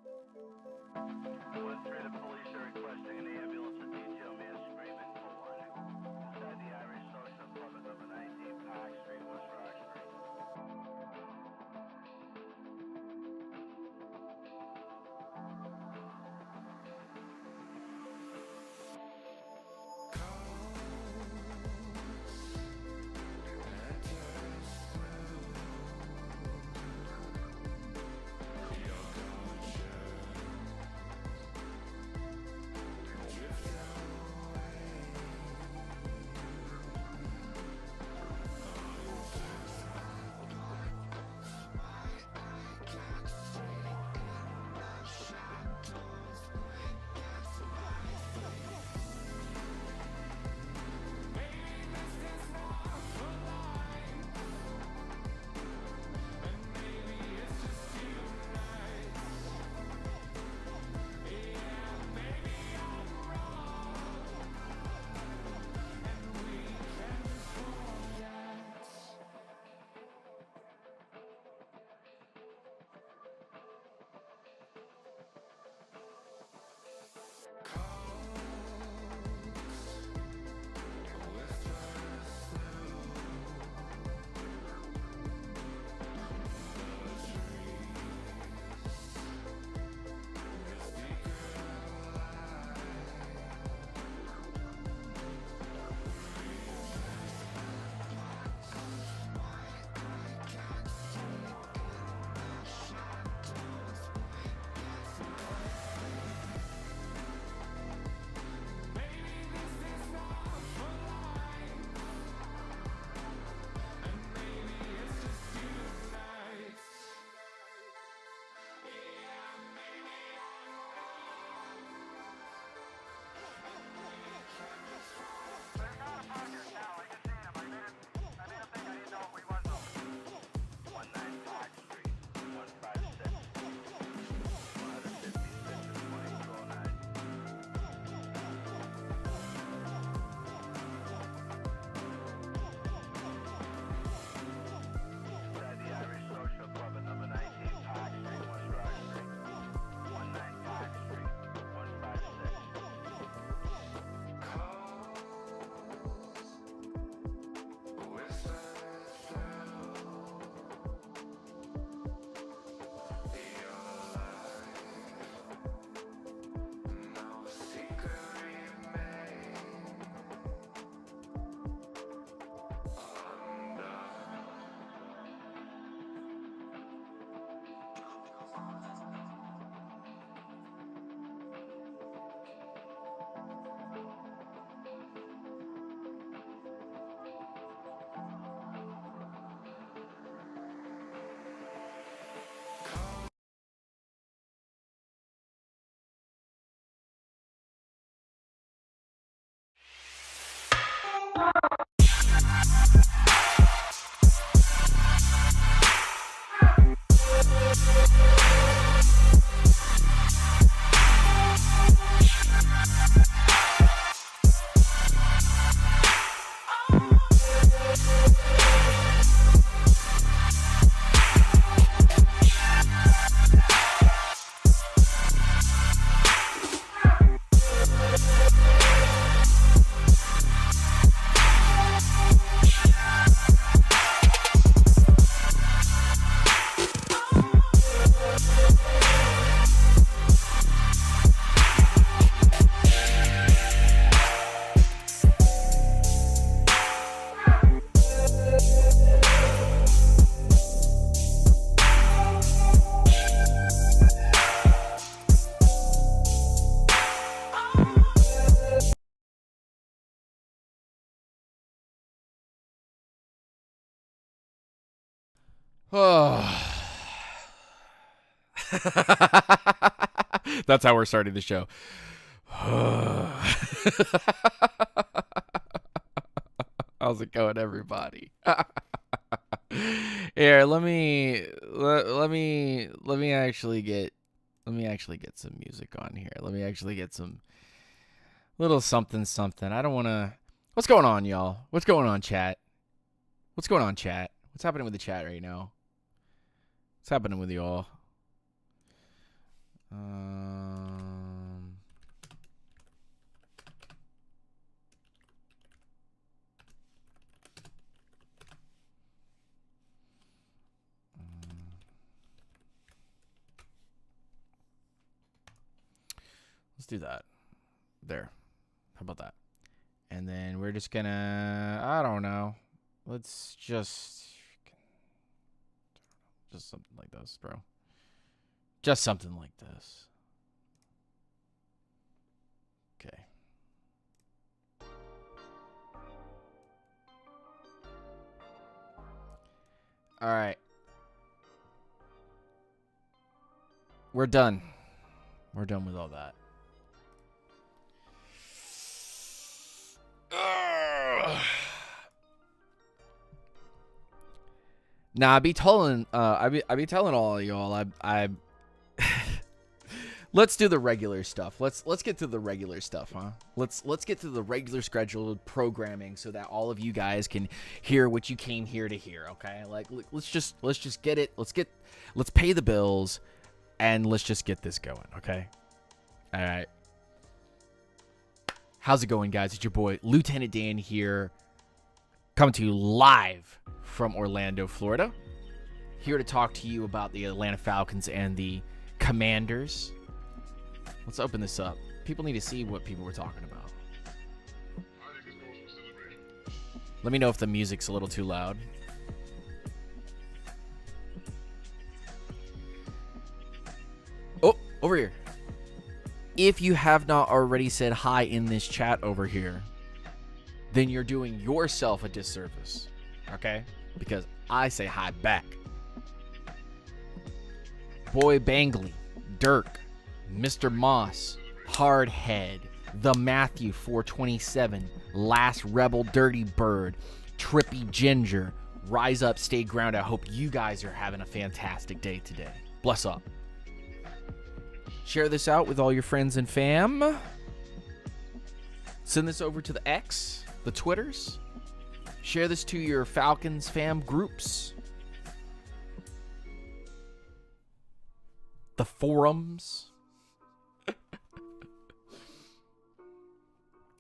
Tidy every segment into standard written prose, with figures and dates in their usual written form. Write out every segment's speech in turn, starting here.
1-3, the police are requesting an ambulance to detail man screaming for one. Inside the Irish Social Club at number 19 Park Street, West Roxbury. Oh. That's how we're starting the show. How's it going, everybody? Here, let me actually get some music on here. Let me actually get some little something. I don't want to. What's going on, y'all? What's going on, chat? What's going on, chat? What's happening with the chat right now? What's happening with y'all? Let's do that. There. How about that? And then we're just gonna, I don't know. Let's just something like this, bro. Just something like this. Okay. All right. We're done. We're done with all that. Nah, I be telling all of y'all. I let's do the regular stuff. Let's get to the regular stuff, huh? Let's get to the regular scheduled programming so that all of you guys can hear what you came here to hear. Okay, like let's just get it. Let's pay the bills, and let's just get this going. Okay. All right. How's it going, guys? It's your boy Lieutenant Dan here, coming to you live from Orlando, Florida. Here to talk to you about the Atlanta Falcons and the Commanders. Let's open this up. People need to see what people were talking about. Let me know if the music's a little too loud. Oh, over here. If you have not already said hi in this chat over here, then you're doing yourself a disservice, okay? Because I say hi back. Boy Bangley, Dirk, Mr. Moss, Hardhead, The Matthew 427, Last Rebel Dirty Bird, Trippy Ginger, Rise Up, Stay Ground. I hope you guys are having a fantastic day today. Bless up. Share this out with all your friends and fam. Send this over to the X, the Twitters. Share this to your Falcons fam groups. The forums.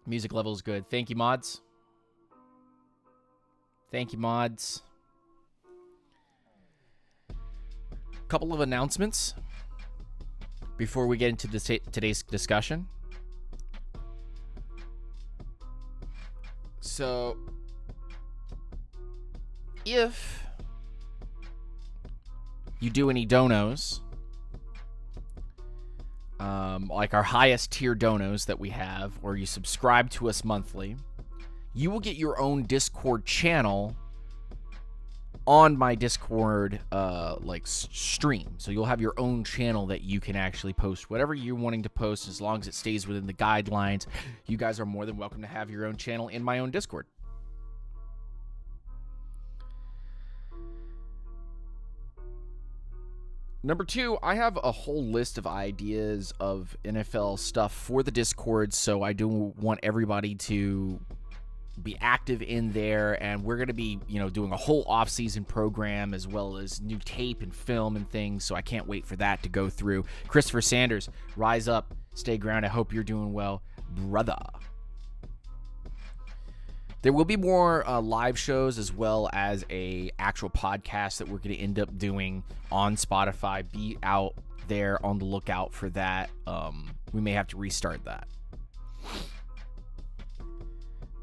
Music level is good. Thank you, mods. Thank you, mods. Couple of announcements before we get into today's discussion. So, if you do any donos, like our highest tier donos that we have, or you subscribe to us monthly, you will get your own Discord channel on my Discord stream. So you'll have your own channel that you can actually post whatever you're wanting to post, as long as it stays within the guidelines. You guys are more than welcome to have your own channel in my own Discord. Number two, I have a whole list of ideas of NFL stuff for the Discord, so I do want everybody to be active in there, and we're going to be, doing a whole off-season program as well as new tape and film and things, so I can't wait for that to go through. Christopher Sanders, rise up, stay ground. I hope you're doing well, brother. There will be more live shows as well as a actual podcast that we're going to end up doing on Spotify. Be out there on the lookout for that. We may have to restart that.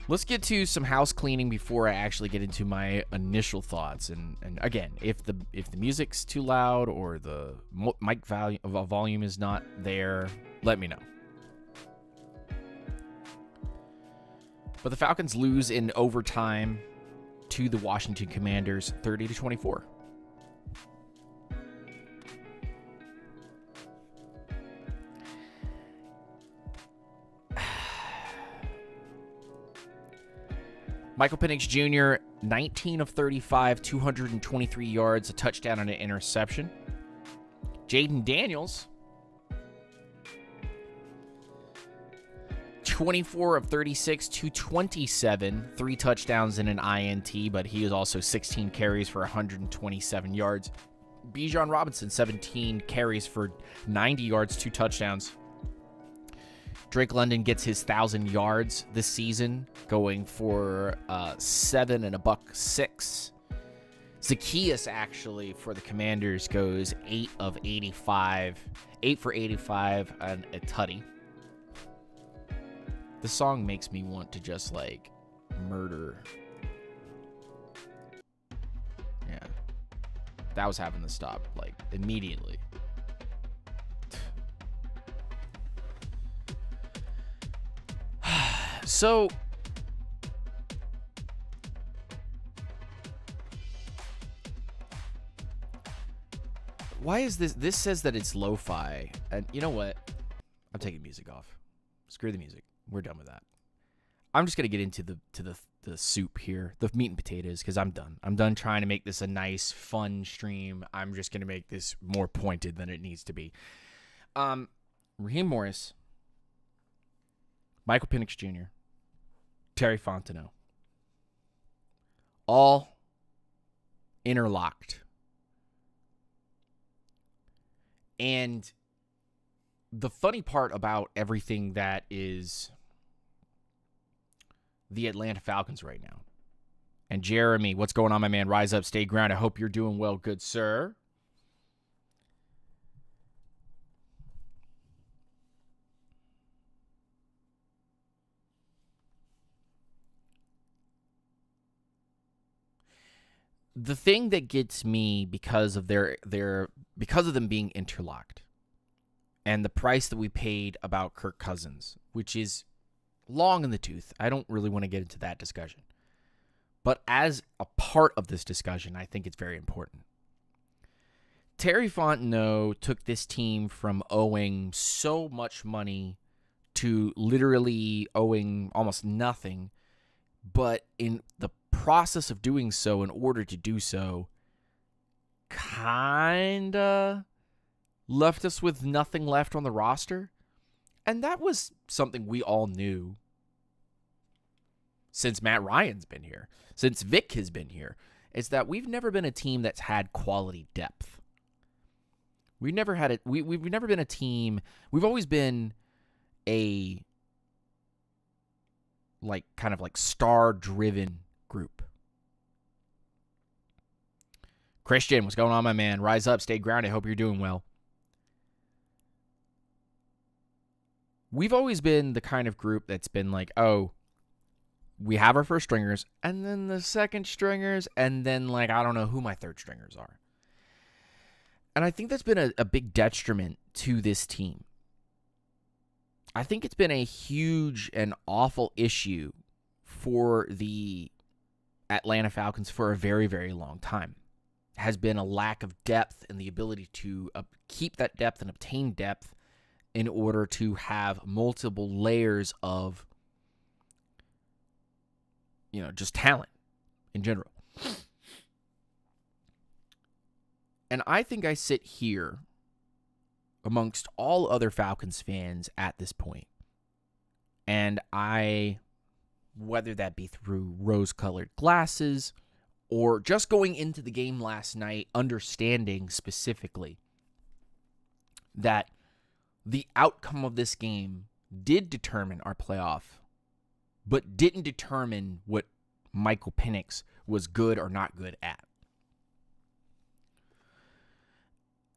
Let's get to some house cleaning before I actually get into my initial thoughts. And again, if the music's too loud or the mic volume is not there, let me know. But the Falcons lose in overtime to the Washington Commanders, 30-24. Michael Penix Jr., 19 of 35, 223 yards, a touchdown and an interception. Jaden Daniels, 24 of 36, 227, 3 touchdowns and an INT, but he is also 16 carries for 127 yards. Bijan Robinson, 17 carries for 90 yards, 2 touchdowns. Drake London gets his 1,000 yards this season, going for 7 and $1.06. Zacchaeus, actually, for the Commanders, goes 8 of 85. 8 for 85 and a tutty. The song makes me want to just, like, murder. Yeah. That was having to stop, like, immediately. So, why is this? This says that it's lo-fi. And you know what? I'm taking music off. Screw the music. We're done with that. I'm just going to get into the soup here, the meat and potatoes, because I'm done. I'm done trying to make this a nice, fun stream. I'm just going to make this more pointed than it needs to be. Raheem Morris, Michael Penix Jr., Terry Fontenot, all interlocked. And the funny part about everything that is the Atlanta Falcons right now. And Jeremy, what's going on, my man? Rise up, stay ground. I hope you're doing well, good sir. The thing that gets me because of because of them being interlocked and the price that we paid about Kirk Cousins, which is long in the tooth. I don't really want to get into that discussion. But as a part of this discussion, I think it's very important. Terry Fontenot took this team from owing so much money to literally owing almost nothing, but in the process of doing so, in order to do so, kinda left us with nothing left on the roster. And that was something we all knew since Matt Ryan's been here, since Vic has been here, is that we've never been a team that's had quality depth. We've never had it. We've never been a team. We've always been a kind of star-driven group. Christian, what's going on, my man? Rise up, stay grounded. Hope you're doing well. We've always been the kind of group that's been like, oh, we have our first stringers, and then the second stringers, and then, I don't know who my third stringers are. And I think that's been a big detriment to this team. I think it's been a huge and awful issue for the Atlanta Falcons for a very, very long time. Has been a lack of depth and the ability to keep that depth and obtain depth in order to have multiple layers of, just talent in general. And I think I sit here amongst all other Falcons fans at this point, and whether that be through rose-colored glasses or just going into the game last night, understanding specifically that the outcome of this game did determine our playoff, but didn't determine what Michael Penix was good or not good at.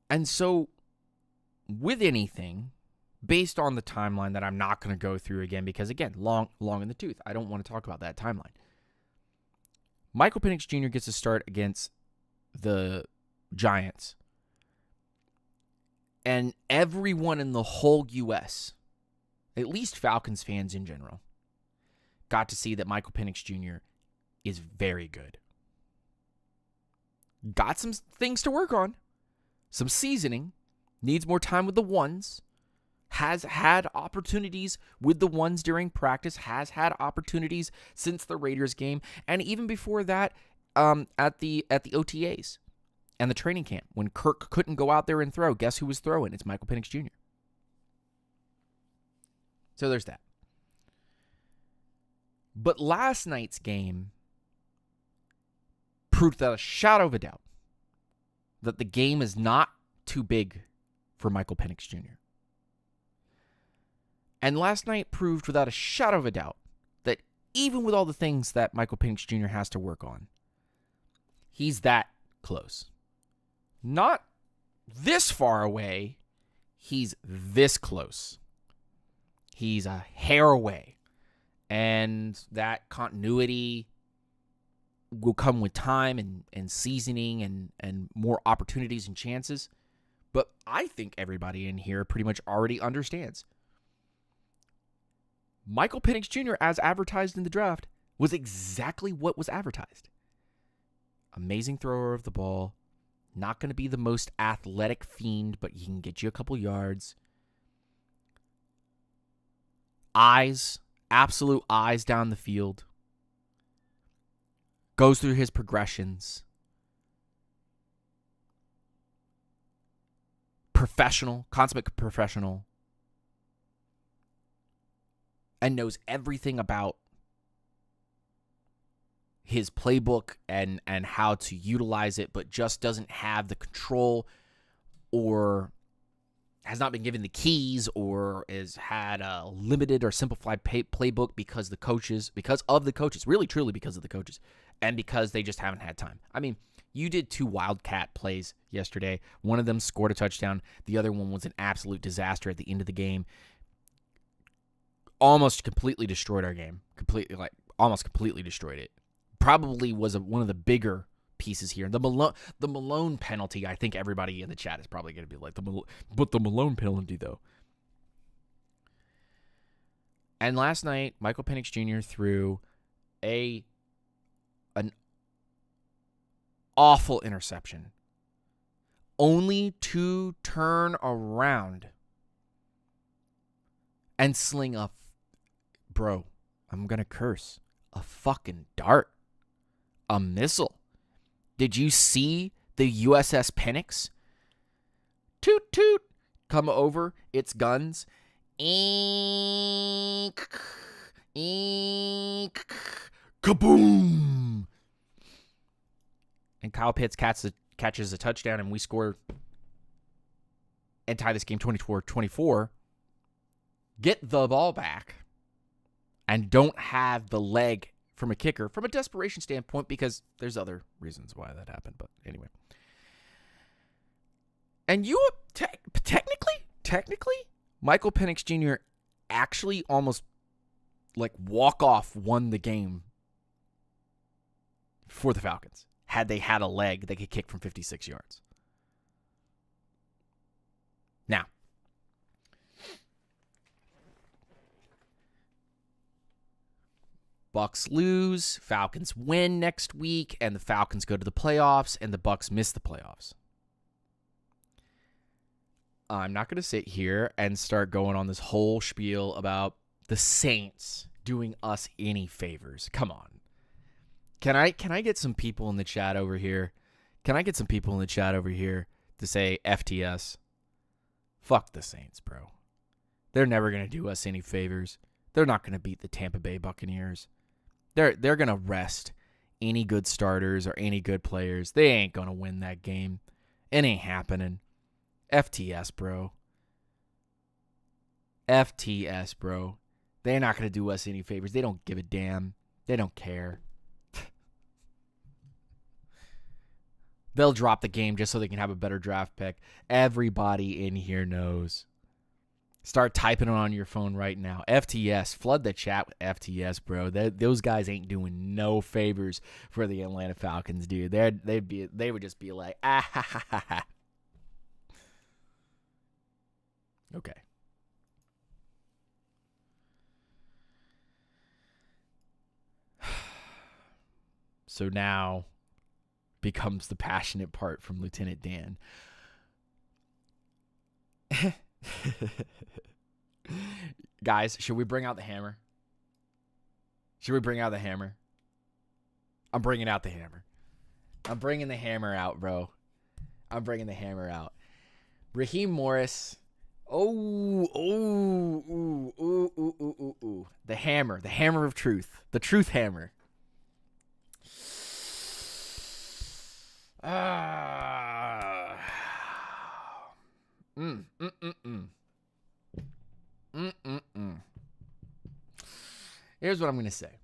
And so, with anything, based on the timeline that I'm not going to go through again, because again, long in the tooth, I don't want to talk about that timeline. Michael Penix Jr. gets a start against the Giants. And everyone in the whole U.S., at least Falcons fans in general, got to see that Michael Penix Jr. is very good. Got some things to work on. Some seasoning. Needs more time with the ones. Has had opportunities with the ones during practice. Has had opportunities since the Raiders game. And even before that, at the OTAs and the training camp, when Kirk couldn't go out there and throw, guess who was throwing? It's Michael Penix Jr. So there's that. But last night's game proved without a shadow of a doubt that the game is not too big for Michael Penix Jr. And last night proved without a shadow of a doubt that even with all the things that Michael Penix Jr. has to work on, he's that close. Not this far away, he's this close. He's a hair away. And that continuity will come with time and seasoning and more opportunities and chances. But I think everybody in here pretty much already understands. Michael Penix Jr., as advertised in the draft, was exactly what was advertised. Amazing thrower of the ball. Not going to be the most athletic fiend, but he can get you a couple yards. Eyes, absolute eyes down the field. Goes through his progressions. Professional, consummate professional. And knows everything about his playbook and how to utilize it, but just doesn't have the control or has not been given the keys or has had a limited or simplified playbook because of the coaches, really truly because of the coaches, and because they just haven't had time. I mean, you did 2 Wildcat plays yesterday. One of them scored a touchdown. The other one was an absolute disaster at the end of the game. Almost completely destroyed our game. Almost completely destroyed it. Probably was one of the bigger pieces here. The Malone penalty, I think everybody in the chat is probably going to be like, but the Malone penalty, though. And last night, Michael Penix Jr. threw an awful interception. Only to turn around and sling bro, I'm going to curse, a fucking dart. A missile. Did you see the USS Penix? Toot toot. Come over. It's guns. Eek. Eek. Kaboom. And Kyle Pitts catches a touchdown, and we score and tie this game 24-24. Get the ball back. And don't have the leg from a kicker from a desperation standpoint, because there's other reasons why that happened. But anyway. And you technically, Michael Penix Jr. actually almost walk-off won the game for the Falcons. Had they had a leg they could kick from 56 yards. Now, Bucks lose, Falcons win next week, and the Falcons go to the playoffs, and the Bucks miss the playoffs. I'm not going to sit here and start going on this whole spiel about the Saints doing us any favors. Come on. Can I get some people in the chat over here? Can I get some people in the chat over here to say FTS? Fuck the Saints, bro. They're never going to do us any favors. They're not going to beat the Tampa Bay Buccaneers. They're going to rest any good starters or any good players. They ain't going to win that game. It ain't happening. FTS, bro. FTS, bro. They're not going to do us any favors. They don't give a damn. They don't care. They'll drop the game just so they can have a better draft pick. Everybody in here knows. Start typing it on your phone right now. FTS. Flood the chat with FTS, bro. Those guys ain't doing no favors for the Atlanta Falcons, dude. They would just be like, ah, ha, ha, ha, ha. Okay. So now becomes the passionate part from Lieutenant Dan. Guys, should we bring out the hammer? Should we bring out the hammer? I'm bringing out the hammer. I'm bringing the hammer out, bro. I'm bringing the hammer out. Raheem Morris. Oh. The hammer of truth. The truth hammer. Mm, mm, mm, mm. Mm, mm, mm. Here's what I'm going to say.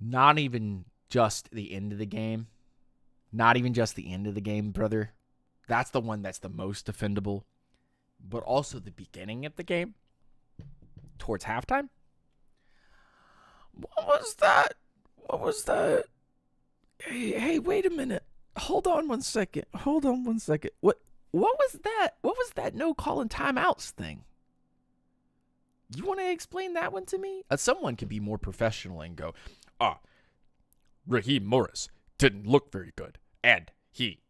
Not even just the end of the game. Not even just the end of the game, brother. That's the one that's the most defendable. But also the beginning of the game. Towards halftime. What was that? What was that? Hey, wait a minute. Hold on one second. What was that? What was that no calling timeouts thing? You want to explain that one to me? Someone could be more professional and go, Raheem Morris didn't look very good, and he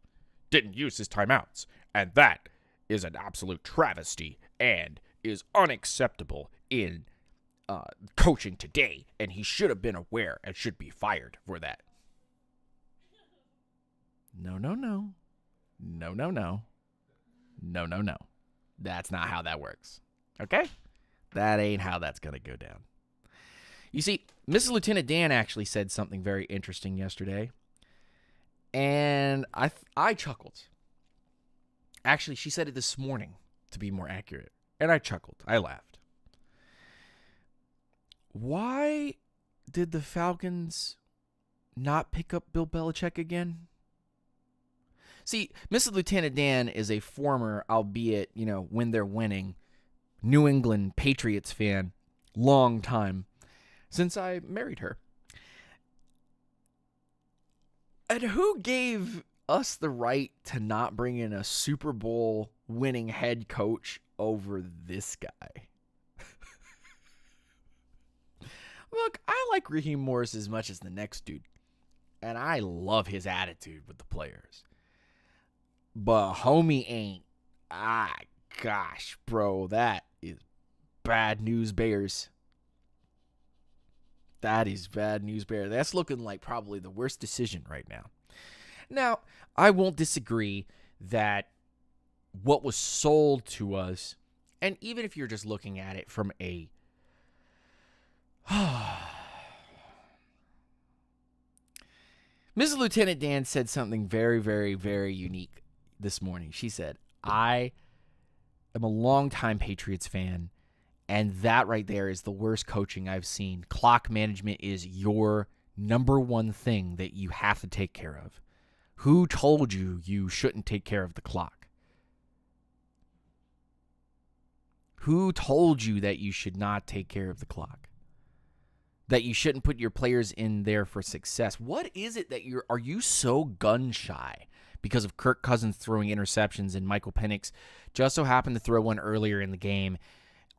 didn't use his timeouts, and that is an absolute travesty and is unacceptable in coaching today, and he should have been aware and should be fired for that. No. That's not how that works. Okay? That ain't how that's going to go down. You see, Mrs. Lieutenant Dan actually said something very interesting yesterday, and I chuckled. Actually, she said it this morning, to be more accurate, and I chuckled. I laughed. Why did the Falcons not pick up Bill Belichick again? See, Mrs. Lieutenant Dan is a former, albeit, when they're winning, New England Patriots fan, long time, since I married her. And who gave us the right to not bring in a Super Bowl winning head coach over this guy? Look, I like Raheem Morris as much as the next dude. And I love his attitude with the players. But homie ain't. Gosh, bro, that is bad news bears. That is bad news bears. That's looking like probably the worst decision right now. Now, I won't disagree that what was sold to us, and even if you're just looking at it from a Mrs. Lieutenant Dan said something very, very, very unique this morning. She said, I am a longtime Patriots fan, and that right there is the worst coaching I've seen. Clock management is your number one thing that you have to take care of. Who told you you shouldn't take care of the clock? Who told you that you should not take care of the clock? That you shouldn't put your players in there for success? What is it that are you so gun shy because of Kirk Cousins throwing interceptions and Michael Penix just so happened to throw one earlier in the game?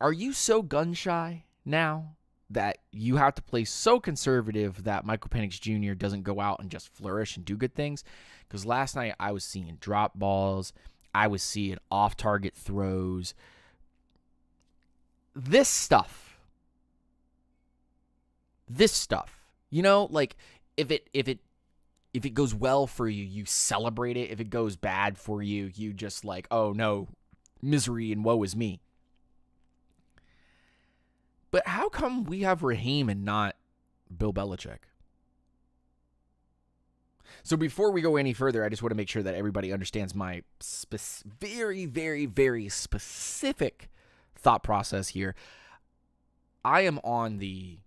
Are you so gun shy now that you have to play so conservative that Michael Penix Jr. doesn't go out and just flourish and do good things? Because last night I was seeing drop balls. I was seeing off-target throws. This stuff, like if it goes well for you, you celebrate it. If it goes bad for you, you just like, oh no, misery and woe is me. But how come we have Raheem and not Bill Belichick? So before we go any further, I just want to make sure that everybody understands my very, very, very specific thought process here. I am on the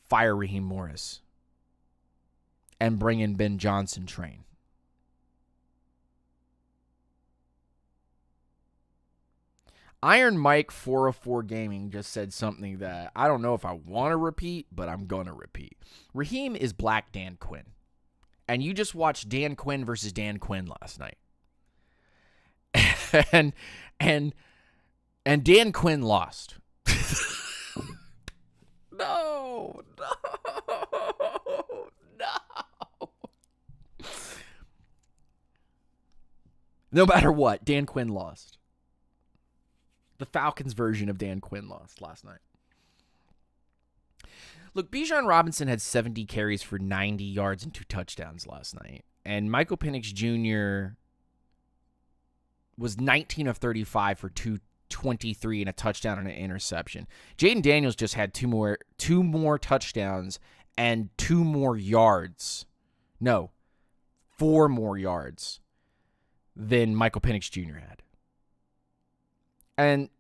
fire Raheem Morris and bring in Ben Johnson train. Iron Mike 404 Gaming just said something that I don't know if I want to repeat, but I'm going to repeat. Raheem is Black Dan Quinn. And you just watched Dan Quinn versus Dan Quinn last night. and Dan Quinn lost. No. No matter what, Dan Quinn lost. The Falcons version of Dan Quinn lost last night. Look, Bijan Robinson had 70 carries for 90 yards and 2 touchdowns last night. And Michael Penix Jr. was 19 of 35 for 223 and a touchdown and an interception. Jaden Daniels just had two more touchdowns and 2 more yards. No, 4 more yards than Michael Penix Jr. had. And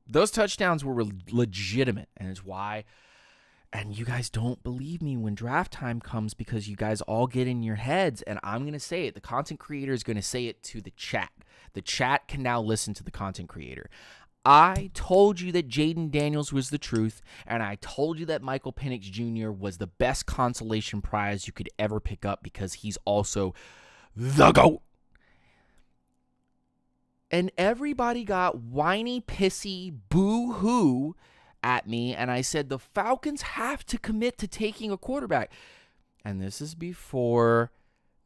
those touchdowns were legitimate, and it's why. And you guys don't believe me when draft time comes because you guys all get in your heads, and I'm going to say it. The content creator is going to say it to the chat. The chat can now listen to the content creator. I told you that Jaden Daniels was the truth, and I told you that Michael Penix Jr. was the best consolation prize you could ever pick up because he's also the GOAT. And everybody got whiny, pissy, boo-hoo at me, and I said the Falcons have to commit to taking a quarterback. And this is before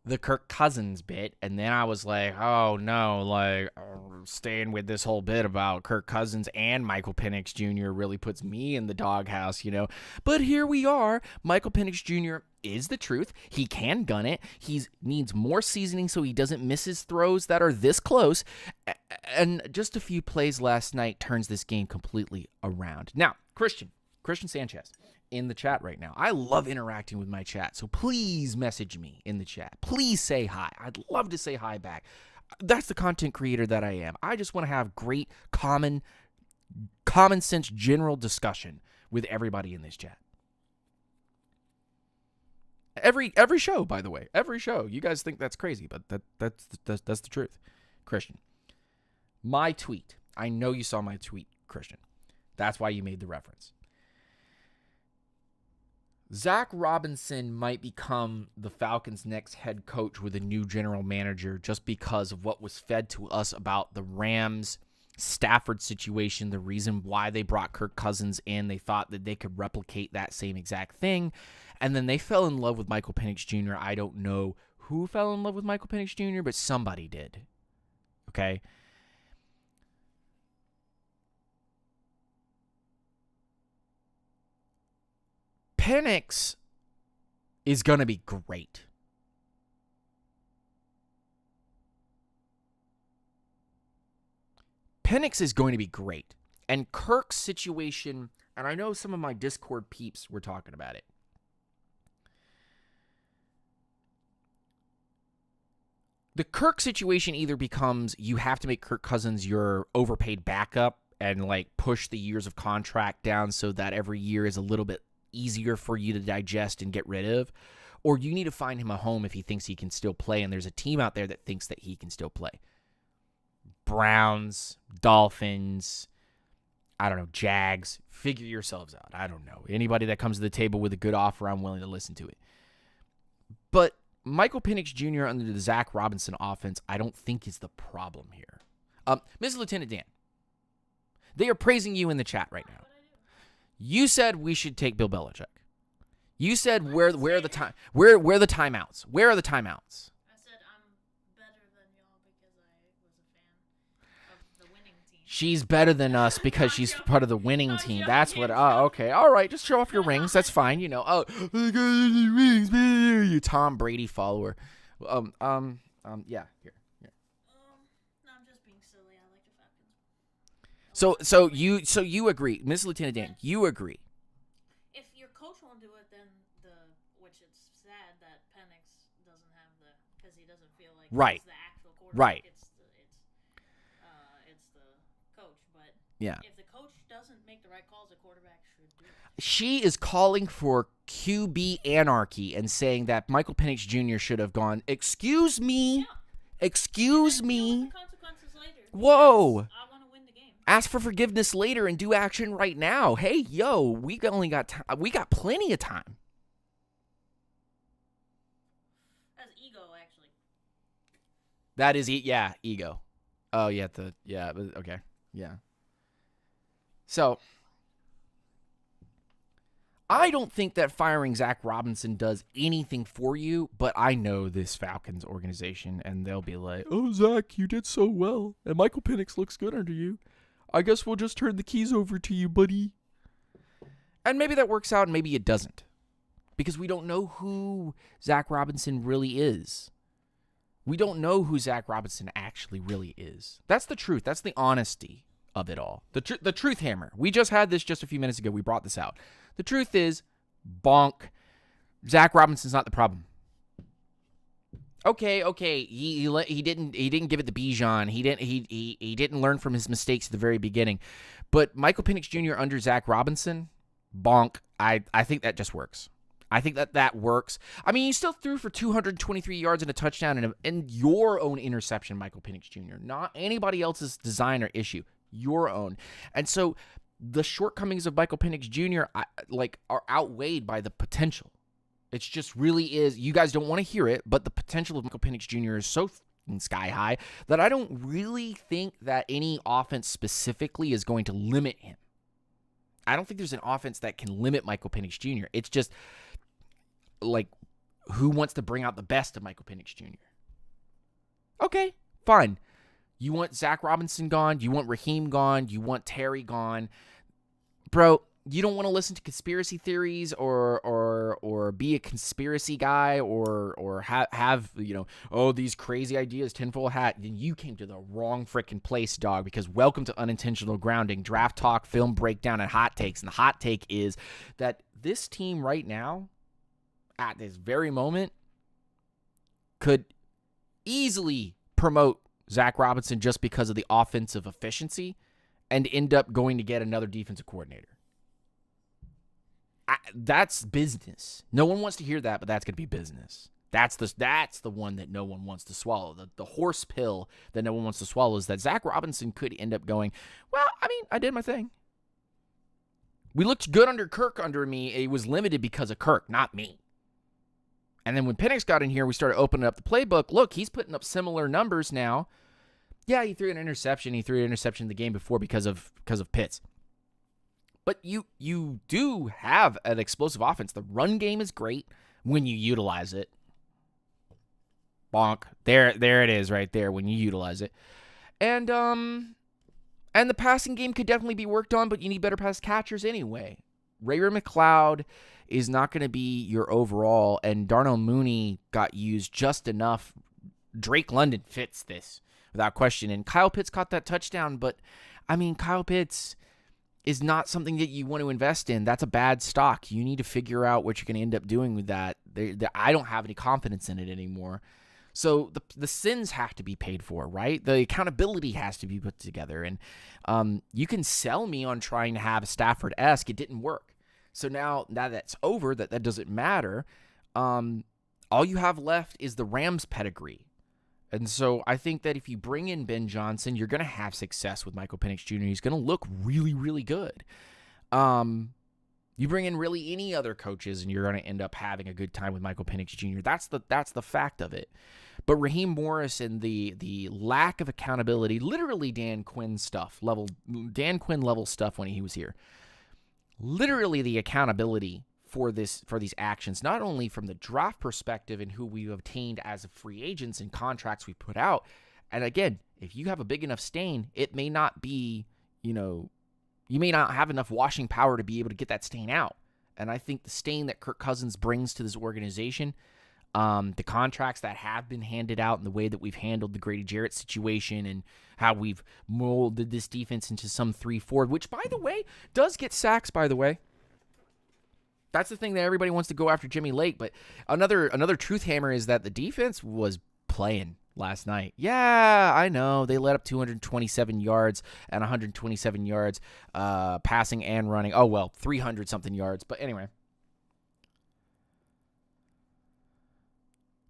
the Kirk Cousins bit, and then I was like, oh no, like staying with this whole bit about Kirk Cousins and Michael Penix Jr. really puts me in the doghouse, you know. But here we are. Michael Penix Jr. is the truth. He can gun it. He needs more seasoning so he doesn't miss his throws that are this close. And just a few plays last night turns this game completely around. Now, Christian Sanchez in the chat right now. I love interacting with my chat, so please message me in the chat. Please say hi. I'd love to say hi back. That's the content creator that I am. I just want to have great common sense general discussion with everybody in this chat. Every show, by the way, every show. You guys think that's crazy, but that's the truth. Christian, my tweet. I know you saw my tweet, Christian. That's why you made the reference. Zach Robinson might become the Falcons' next head coach with a new general manager just because of what was fed to us about the Rams Stafford situation, the reason why they brought Kirk Cousins in. They thought that they could replicate that same exact thing. And then they fell in love with Michael Penix Jr. I don't know who fell in love with Michael Penix Jr., but somebody did. Okay? Penix is going to be great. Penix is going to be great. And Kirk's situation, and I know some of my Discord peeps were talking about it. The Kirk situation either becomes you have to make Kirk Cousins your overpaid backup and like push the years of contract down so that every year is a little bit easier for you to digest and get rid of, or you need to find him a home if he thinks he can still play, and there's a team out there that thinks that he can still play. Browns, Dolphins, I don't know, Jags, figure yourselves out. I don't know. Anybody that comes to the table with a good offer, I'm willing to listen to it. But Michael Penix Jr. under the Zach Robinson offense, I don't think is the problem here. Mr. Lieutenant Dan, they are praising you in the chat right now. You said we should take Bill Belichick. You said where are the timeouts? Where are the timeouts? I said I'm better than y'all because I was a fan of the winning team. She's better than us because she's part of the winning team. That's what. Oh, okay. All right. Just show off your rings. That's fine. You know. Oh, rings, you Tom Brady follower. Yeah. Here. No, I'm just being silly. I like the Falcons. So you agree, Miss Lieutenant Dan? You agree? If your coach won't do it, then which it's sad that Penix doesn't have because he doesn't feel like right. He's the actual quarterback. Right. It's the coach, but yeah. If the coach doesn't make the right calls, the quarterback should do it. She is calling for QB anarchy and saying that Michael Penix Jr. should have gone. Excuse me. Yeah. Excuse and me. Deal with the consequences later. Whoa. I want to win the game. Ask for forgiveness later and do action right now. Hey, yo, we got plenty of time. That's ego, actually. That is ego. Oh, yeah, okay. Yeah. So, I don't think that firing Zach Robinson does anything for you, but I know this Falcons organization, and they'll be like, oh, Zach, you did so well, and Michael Penix looks good under you. I guess we'll just turn the keys over to you, buddy. And maybe that works out, and maybe it doesn't, because we don't know who Zach Robinson really is. We don't know who Zach Robinson actually really is. That's the truth. That's the honesty of it all. The truth hammer. We just had this just a few minutes ago. We brought this out. The truth is, bonk, Zach Robinson's not the problem. Okay. He didn't give it to Bijan. He didn't learn from his mistakes at the very beginning. But Michael Penix Jr. under Zach Robinson, bonk. I think that just works. I think that works. I mean, he still threw for 223 yards and a touchdown and your own interception, Michael Penix Jr., not anybody else's design or issue, your own. And so the shortcomings of Michael Penix Jr. Are outweighed by the potential. It just really is. You guys don't want to hear it, but the potential of Michael Penix Jr. is so sky high that I don't really think that any offense specifically is going to limit him. I don't think there's an offense that can limit Michael Penix Jr. It's just like, who wants to bring out the best of Michael Penix Jr.? Okay, fine. You want Zach Robinson gone? You want Raheem gone? You want Terry gone? Bro, you don't want to listen to conspiracy theories or be a conspiracy guy or have these crazy ideas, tinfoil hat. Then you came to the wrong freaking place, dog, because welcome to Unintentional Grounding, draft talk, film breakdown, and hot takes. And the hot take is that this team right now, at this very moment, could easily promote Zach Robinson just because of the offensive efficiency and end up going to get another defensive coordinator. That's business. No one wants to hear that, but that's going to be business. That's the one that no one wants to swallow. The horse pill that no one wants to swallow is that Zach Robinson could end up going, well, I mean, I did my thing. We looked good under Kirk under me. It was limited because of Kirk, not me. And then when Penix got in here, we started opening up the playbook. Look, he's putting up similar numbers now. Yeah, he threw an interception. He threw an interception the game before because of Pitts. But you do have an explosive offense. The run game is great when you utilize it. Bonk. There it is right there when you utilize it. And the passing game could definitely be worked on, but you need better pass catchers anyway. Ray McLeod is not going to be your overall, and Darnell Mooney got used just enough. Drake London fits this without question. And Kyle Pitts caught that touchdown, but, I mean, Kyle Pitts is not something that you want to invest in. That's a bad stock. You need to figure out what you're going to end up doing with that. I don't have any confidence in it anymore. So the sins have to be paid for, right? The accountability has to be put together. And you can sell me on trying to have a Stafford-esque. It didn't work. So now that's over, that doesn't matter. All you have left is the Rams pedigree. And so I think that if you bring in Ben Johnson, you're going to have success with Michael Penix Jr. He's going to look really, really good. You bring in really any other coaches, and you're going to end up having a good time with Michael Penix Jr. That's the fact of it. But Raheem Morris and the lack of accountability, literally Dan Quinn level stuff when he was here. Literally the accountability for these actions, not only from the draft perspective and who we've obtained as free agents and contracts we put out. And again, if you have a big enough stain, it may not be, you may not have enough washing power to be able to get that stain out. And I think the stain that Kirk Cousins brings to this organization, the contracts that have been handed out and the way that we've handled the Grady Jarrett situation and how we've molded this defense into some 3-4, which, by the way, does get sacks, by the way. That's the thing that everybody wants to go after Jimmy Lake. But another truth hammer is that the defense was playing last night. Yeah, I know. They let up 227 yards and 127 yards passing and running. Oh, well, 300-something yards. But anyway.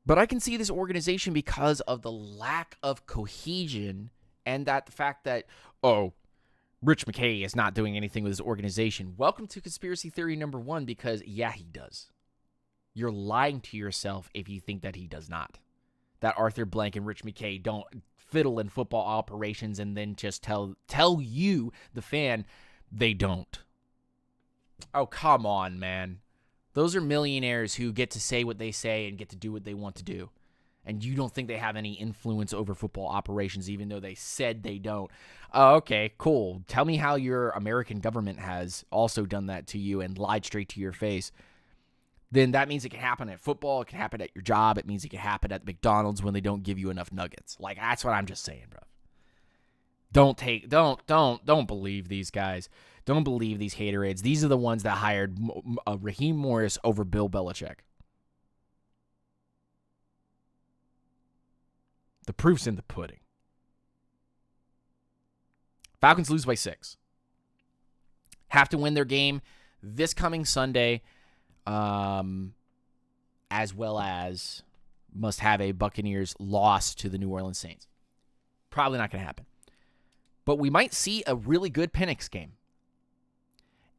But I can see this organization because of the lack of cohesion and the fact that, Rich McKay is not doing anything with his organization. Welcome to conspiracy theory number 1, because, yeah, he does. You're lying to yourself if you think that he does not. That Arthur Blank and Rich McKay don't fiddle in football operations and then just tell you, the fan, they don't. Oh, come on, man. Those are millionaires who get to say what they say and get to do what they want to do. And you don't think they have any influence over football operations, even though they said they don't. Okay, cool. Tell me how your American government has also done that to you and lied straight to your face. Then that means it can happen at football. It can happen at your job. It means it can happen at McDonald's when they don't give you enough nuggets. Like, that's what I'm just saying, bro. Don't believe these guys. Don't believe these haterades. These are the ones that hired Raheem Morris over Bill Belichick. The proof's in the pudding. Falcons lose by 6. Have to win their game this coming Sunday, as well as must have a Buccaneers loss to the New Orleans Saints. Probably not going to happen. But we might see a really good Penix game.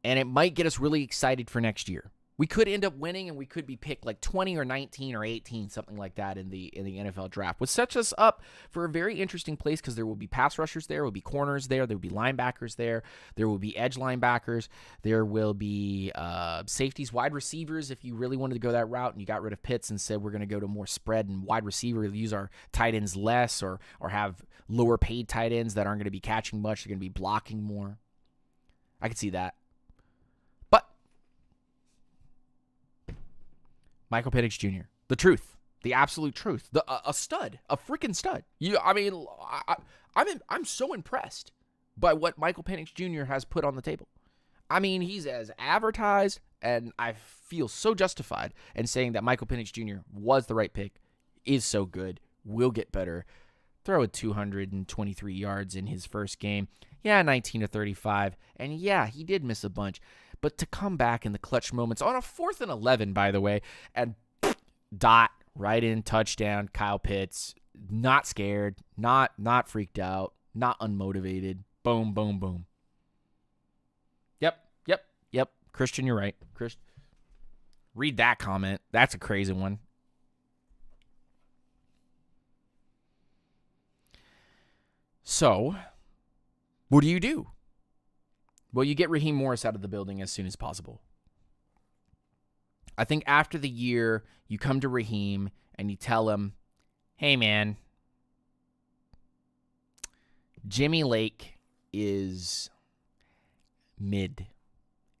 And it might get us really excited for next year. We could end up winning, and we could be picked like 20 or 19 or 18, something like that in the NFL draft, which sets us up for a very interesting place because there will be pass rushers there, will be corners there will be linebackers there will be edge linebackers, there will be safeties, wide receivers. If you really wanted to go that route and you got rid of Pitts and said we're going to go to more spread and wide receiver, use our tight ends less or have lower paid tight ends that aren't going to be catching much, they're going to be blocking more. I could see that. Michael Penix Jr., the truth, the absolute truth, a stud, a freaking stud. I'm so impressed by what Michael Penix Jr. has put on the table. I mean, he's as advertised, and I feel so justified in saying that Michael Penix Jr. was the right pick, is so good, will get better. Throw 223 yards in his first game. Yeah, 19 to 35, and yeah, he did miss a bunch. But to come back in the clutch moments on a 4th and 11, by the way, and dot right in touchdown, Kyle Pitts, not scared, not freaked out, not unmotivated. Boom, boom, boom. Yep. Christian, you're right. Read that comment. That's a crazy one. So, what do? Well, you get Raheem Morris out of the building as soon as possible. I think after the year, you come to Raheem and you tell him, hey, man, Jimmy Lake is mid.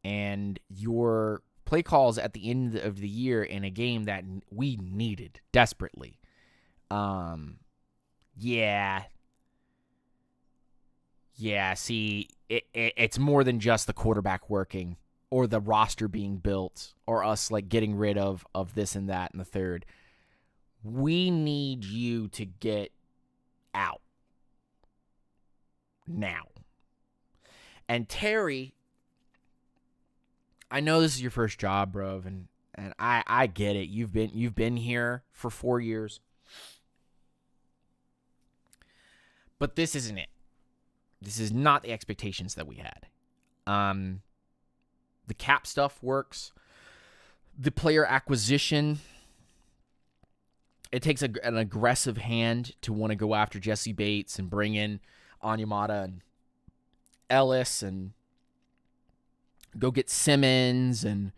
And your play calls at the end of the year in a game that we needed desperately. Yeah, see, it's more than just the quarterback working or the roster being built or us like getting rid of this and that and the third. We need you to get out now. And Terry, I know this is your first job, bro, and I get it. You've been here for 4 years. But this isn't it. This is not the expectations that we had. The cap stuff works. The player acquisition, it takes an aggressive hand to want to go after Jesse Bates and bring in Onyemata and Ellis and go get Simmons and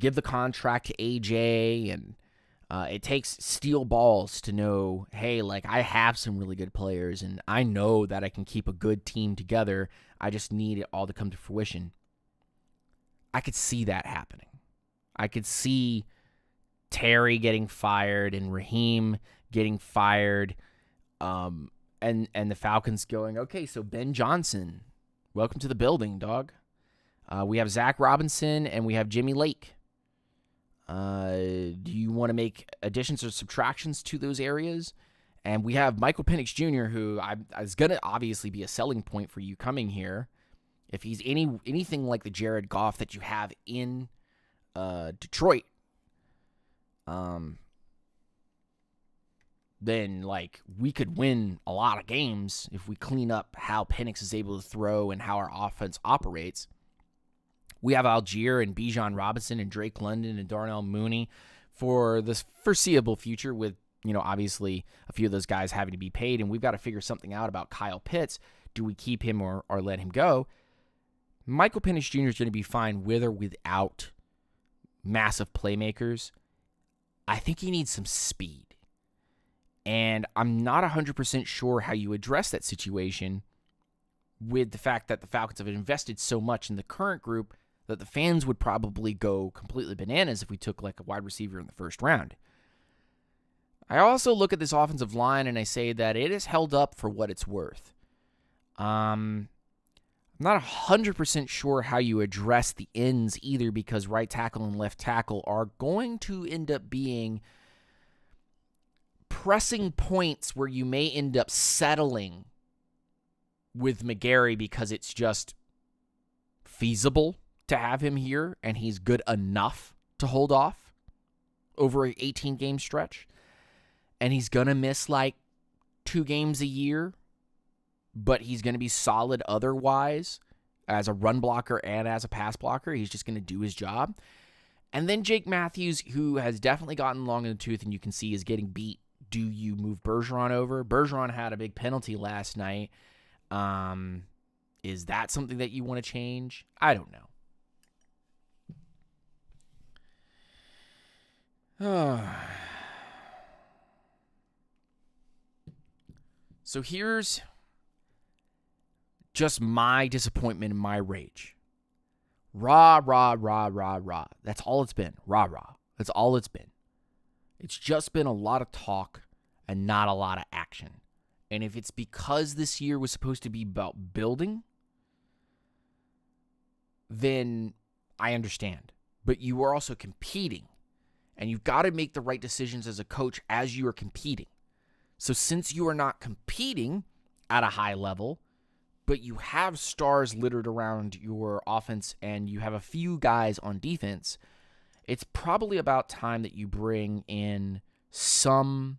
give the contract to AJ. And it takes steel balls to know, hey, like I have some really good players and I know that I can keep a good team together. I just need it all to come to fruition. I could see that happening. I could see Terry getting fired and Raheem getting fired, and the Falcons going, okay, so Ben Johnson, welcome to the building, dog. We have Zach Robinson and we have Jimmy Lake. Do you want to make additions or subtractions to those areas? And we have Michael Penix Jr., who is going to obviously be a selling point for you coming here. If he's anything like the Jared Goff that you have in Detroit, then like we could win a lot of games if we clean up how Penix is able to throw and how our offense operates. We have Algier and Bijan Robinson and Drake London and Darnell Mooney for the foreseeable future with, obviously a few of those guys having to be paid, and we've got to figure something out about Kyle Pitts. Do we keep him or let him go? Michael Penix Jr. is going to be fine with or without massive playmakers. I think he needs some speed. And I'm not 100% sure how you address that situation with the fact that the Falcons have invested so much in the current group that the fans would probably go completely bananas if we took like a wide receiver in the first round. I also look at this offensive line and I say that it is held up for what it's worth. I'm not 100% sure how you address the ends either, because right tackle and left tackle are going to end up being pressing points where you may end up settling with McGarry because it's just feasible to have him here and he's good enough to hold off over an 18-game stretch. And he's going to miss like 2 games a year, but he's going to be solid otherwise as a run blocker and as a pass blocker. He's just going to do his job. And then Jake Matthews, who has definitely gotten long in the tooth and you can see is getting beat. Do you move Bergeron over? Bergeron had a big penalty last night. Is that something that you want to change? I don't know. So here's just my disappointment and my rage. Rah, rah, rah, rah, rah. That's all it's been. Rah, rah. That's all it's been. It's just been a lot of talk and not a lot of action. And if it's because this year was supposed to be about building, then I understand. But you are also competing. And you've got to make the right decisions as a coach as you are competing. So since you are not competing at a high level, but you have stars littered around your offense and you have a few guys on defense, it's probably about time that you bring in some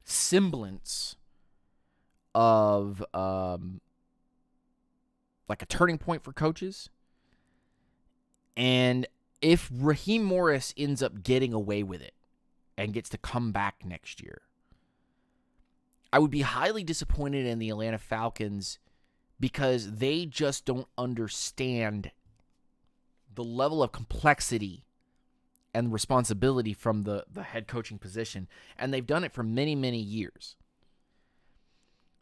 semblance of like a turning point for coaches. And if Raheem Morris ends up getting away with it and gets to come back next year, I would be highly disappointed in the Atlanta Falcons because they just don't understand the level of complexity and responsibility from the head coaching position. And they've done it for many, many years.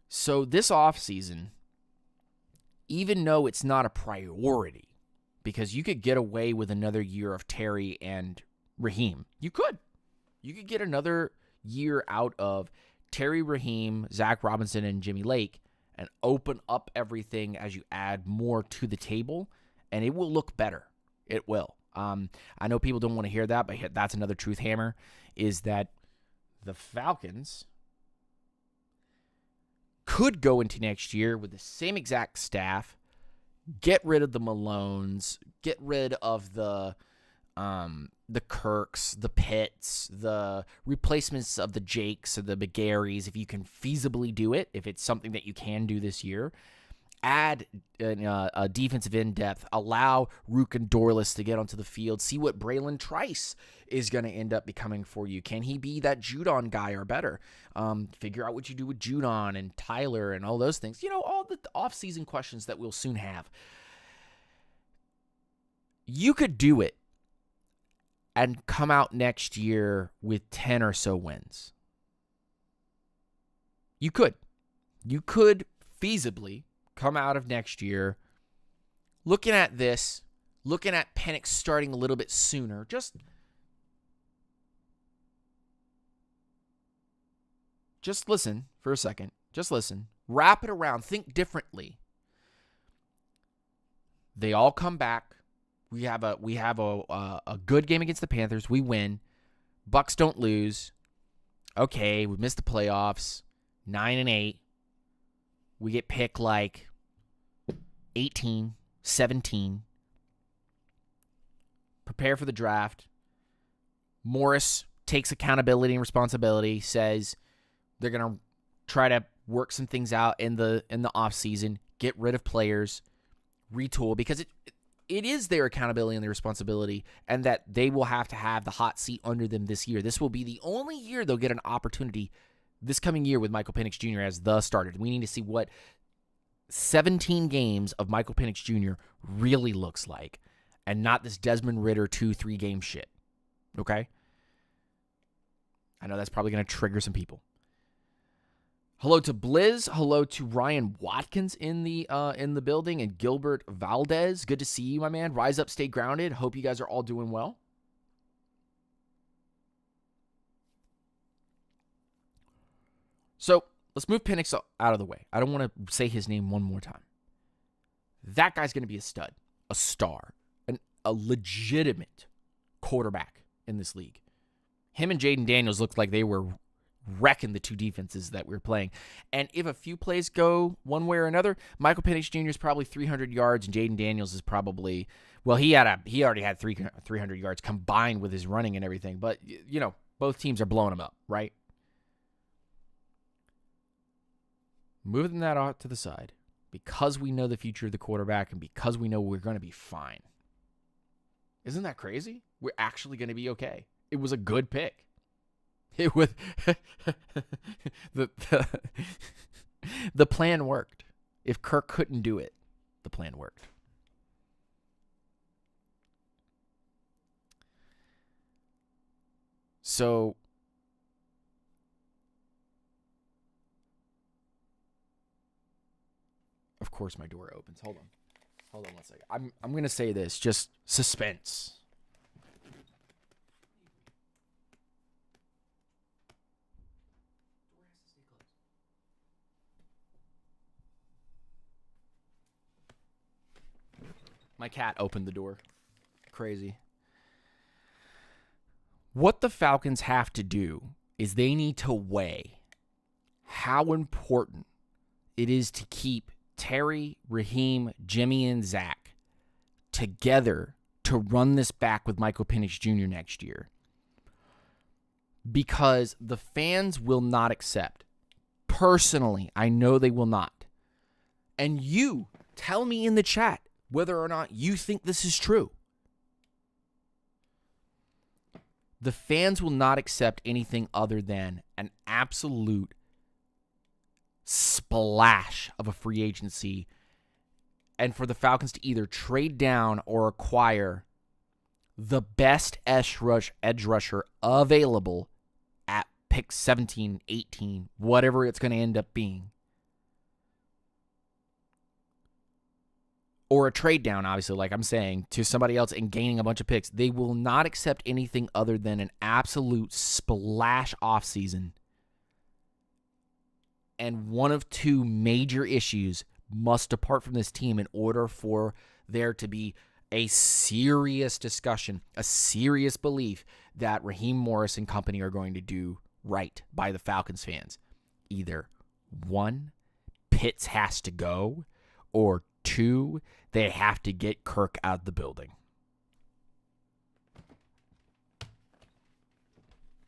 So this offseason, even though it's not a priority, because you could get away with another year of Terry and Raheem. You could. You could get another year out of Terry, Raheem, Zach Robinson, and Jimmy Lake and open up everything as you add more to the table, and it will look better. It will. I know people don't want to hear that, but that's another truth hammer, is that the Falcons could go into next year with the same exact staff, get rid of the Malones, get rid of the Kirks, the Pitts, the replacements of the Jakes or the McGarrys, if you can feasibly do it, if it's something that you can do this year. Add a defensive end depth. Allow Rook and Dorless to get onto the field. See what Braylon Trice is going to end up becoming for you. Can he be that Judon guy or better? Figure out what you do with Judon and Tyler and all those things. You know, all the off-season questions that we'll soon have. You could do it and come out next year with 10 or so wins. You could. You could feasibly come out of next year looking at this, looking at Penix starting a little bit sooner. Just listen for a second. Just listen. Wrap it around. Think differently. They all come back. We have a good game against the Panthers. We win. Bucks don't lose. Okay, we missed the playoffs. 9-8. We get picked like 18, 17. Prepare for the draft. Morris takes accountability and responsibility, says they're going to try to work some things out in the offseason, get rid of players, retool, because it is their accountability and their responsibility, and that they will have to have the hot seat under them this year. This will be the only year they'll get an opportunity this coming year with Michael Penix Jr. as the starter. We need to see what 17 games of Michael Penix Jr. really looks like, and not this Desmond Ridder 2-3 game shit. Okay? I know that's probably going to trigger some people. Hello to Blizz. Hello to Ryan Watkins in the building, and Gilbert Valdez. Good to see you, my man. Rise up, stay grounded. Hope you guys are all doing well. So let's move Penix out of the way. I don't want to say his name one more time. That guy's going to be a stud, a star, a legitimate quarterback in this league. Him and Jaden Daniels looked like they were wrecking the two defenses that we were playing. And if a few plays go one way or another, Michael Penix Jr. is probably 300 yards, and Jaden Daniels is probably, well, he already had 300 yards combined with his running and everything. But, you know, both teams are blowing him up, right? Moving that out to the side, because we know the future of the quarterback and because we know we're going to be fine. Isn't that crazy? We're actually going to be okay. It was a good pick. It was the plan worked. If Kirk couldn't do it, the plan worked. So of course my door opens. Hold on 1 second. I'm going to say this, just suspense. My cat opened the door. Crazy. What the Falcons have to do is they need to weigh how important it is to keep Terry, Raheem, Jimmy, and Zach together to run this back with Michael Penix Jr. next year. Because the fans will not accept. Personally, I know they will not. And you, tell me in the chat whether or not you think this is true. The fans will not accept anything other than an absolute splash of a free agency, and for the Falcons to either trade down or acquire the best edge rusher available at pick 17, 18, whatever it's going to end up being. Or a trade down, obviously, like I'm saying, to somebody else and gaining a bunch of picks. They will not accept anything other than an absolute splash offseason. And one of two major issues must depart from this team in order for there to be a serious discussion, a serious belief that Raheem Morris and company are going to do right by the Falcons fans. Either one, Pitts has to go, or two, they have to get Kirk out of the building.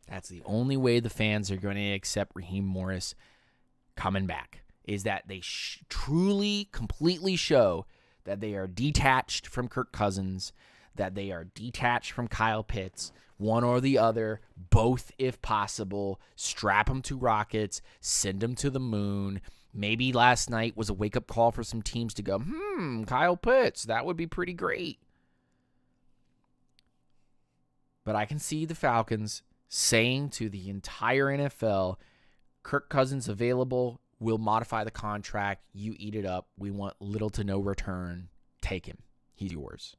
That's the only way the fans are going to accept Raheem Morris coming back, is that they truly, completely show that they are detached from Kirk Cousins, that they are detached from Kyle Pitts, one or the other, both if possible, strap them to rockets, send them to the moon. Maybe last night was a wake-up call for some teams to go, Kyle Pitts, that would be pretty great. But I can see the Falcons saying to the entire NFL, Kirk Cousins available, we'll modify the contract, you eat it up, we want little to no return, take him, he's yours.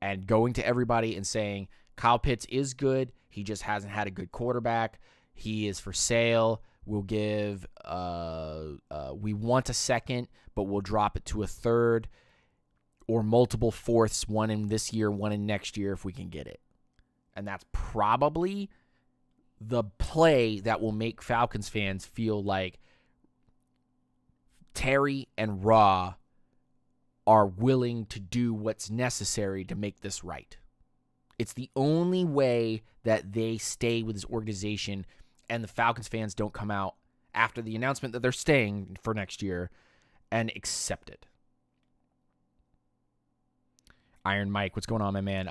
And going to everybody and saying, Kyle Pitts is good, he just hasn't had a good quarterback, he is for sale, we'll give, we want a second, but we'll drop it to a third, or multiple fourths, one in this year, one in next year if we can get it. And that's probably the play that will make Falcons fans feel like Terry and RAH are willing to do what's necessary to make this right. It's the only way that they stay with this organization and the Falcons fans don't come out after the announcement that they're staying for next year and accept it. Iron Mike, what's going on, my man?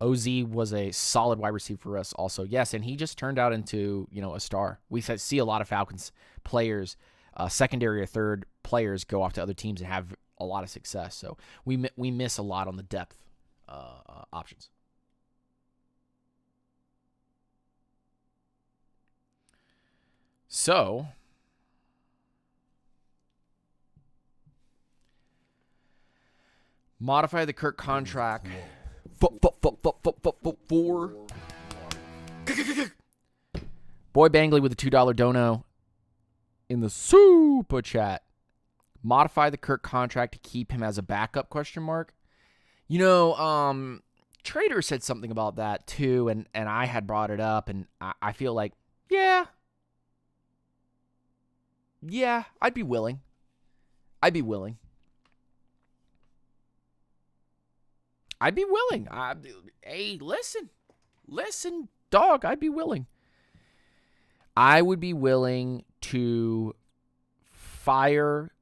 OZ was a solid wide receiver for us also. Yes, and he just turned out into, a star. We see a lot of Falcons players, secondary or third players go off to other teams and have a lot of success. So we miss a lot on the depth options. So modify the Kirk contract for Boy Bangley with a $2 dono in the super chat. Modify the Kirk contract to keep him as a backup, ? Trader said something about that too, and I had brought it up, and I feel like, yeah, I'd be willing. Hey, listen, dog, I'd be willing. I would be willing to fire